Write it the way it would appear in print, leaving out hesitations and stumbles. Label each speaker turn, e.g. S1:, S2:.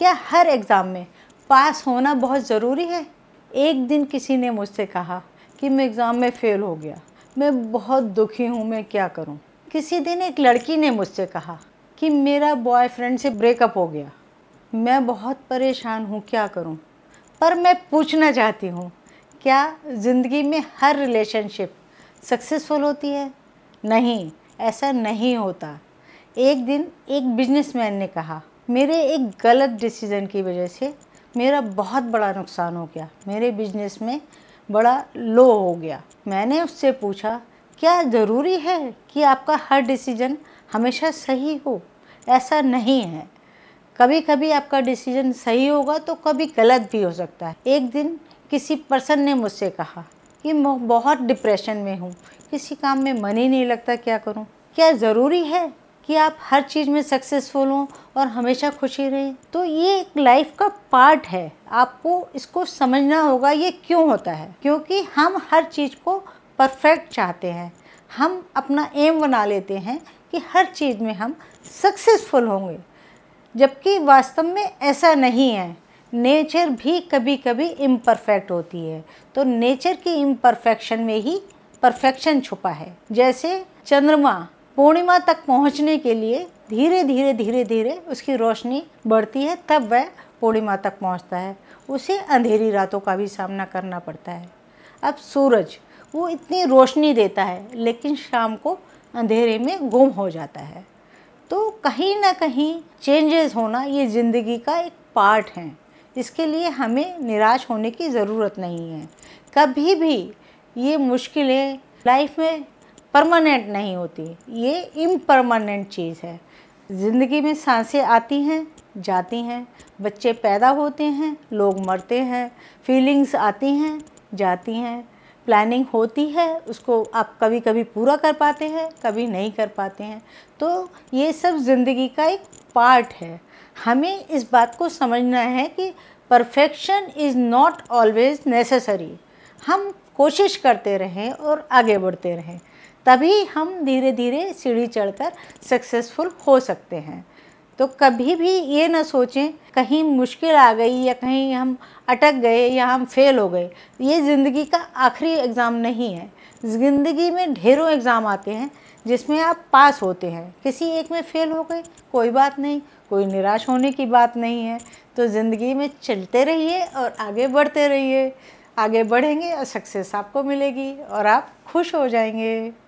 S1: क्या हर एग्ज़ाम में पास होना बहुत ज़रूरी है? एक दिन किसी ने मुझसे कहा कि मैं एग्ज़ाम में फ़ेल हो गया, मैं बहुत दुखी हूँ, मैं क्या करूँ? किसी दिन एक लड़की ने मुझसे कहा कि मेरा बॉयफ्रेंड से ब्रेकअप हो गया, मैं बहुत परेशान हूँ, क्या करूँ? पर मैं पूछना चाहती हूँ, क्या ज़िंदगी में हर रिलेशनशिप सक्सेसफुल होती है? नहीं, ऐसा नहीं होता। एक दिन एक बिजनेसमैन ने कहा, मेरे एक गलत डिसीज़न की वजह से मेरा बहुत बड़ा नुकसान हो गया, मेरे बिजनेस में बड़ा लो हो गया। मैंने उससे पूछा, क्या ज़रूरी है कि आपका हर डिसीज़न हमेशा सही हो? ऐसा नहीं है। कभी कभी आपका डिसीजन सही होगा तो कभी गलत भी हो सकता है। एक दिन किसी पर्सन ने मुझसे कहा कि मैं बहुत डिप्रेशन में हूँ, किसी काम में मन ही नहीं लगता, क्या करूँ? क्या ज़रूरी है कि आप हर चीज़ में सक्सेसफुल हों और हमेशा खुशी रहें? तो ये एक लाइफ का पार्ट है, आपको इसको समझना होगा ये क्यों होता है। क्योंकि हम हर चीज़ को परफेक्ट चाहते हैं, हम अपना एम बना लेते हैं कि हर चीज़ में हम सक्सेसफुल होंगे, जबकि वास्तव में ऐसा नहीं है। नेचर भी कभी कभी इम्परफेक्ट होती है, तो नेचर की इम्परफेक्शन में ही परफेक्शन छुपा है। जैसे चंद्रमा पूर्णिमा तक पहुंचने के लिए धीरे धीरे धीरे धीरे उसकी रोशनी बढ़ती है, तब वह पूर्णिमा तक पहुंचता है। उसे अंधेरी रातों का भी सामना करना पड़ता है। अब सूरज वो इतनी रोशनी देता है, लेकिन शाम को अंधेरे में गुम हो जाता है। तो कहीं ना कहीं चेंजेस होना ये ज़िंदगी का एक पार्ट है। इसके लिए हमें निराश होने की ज़रूरत नहीं है। कभी भी ये मुश्किलें लाइफ में परमानेंट नहीं होती, ये इम्परमानेंट चीज़ है। ज़िंदगी में सांसें आती हैं, जाती हैं, बच्चे पैदा होते हैं, लोग मरते हैं, फीलिंग्स आती हैं, जाती हैं, प्लानिंग होती है, उसको आप कभी कभी पूरा कर पाते हैं, कभी नहीं कर पाते हैं। तो ये सब ज़िंदगी का एक पार्ट है। हमें इस बात को समझना है कि perfection is not always necessary. हम कोशिश करते रहें और आगे बढ़ते रहें, तभी हम धीरे धीरे सीढ़ी चढ़कर सक्सेसफुल हो सकते हैं। तो कभी भी ये ना सोचें कहीं मुश्किल आ गई या कहीं हम अटक गए या हम फेल हो गए। ये ज़िंदगी का आखिरी एग्ज़ाम नहीं है। ज़िंदगी में ढेरों एग्ज़ाम आते हैं जिसमें आप पास होते हैं। किसी एक में फेल हो गए, कोई बात नहीं, कोई निराश होने की बात नहीं है। तो ज़िंदगी में चलते रहिए और आगे बढ़ते रहिए। आगे बढ़ेंगे और सक्सेस आपको मिलेगी और आप खुश हो जाएंगे।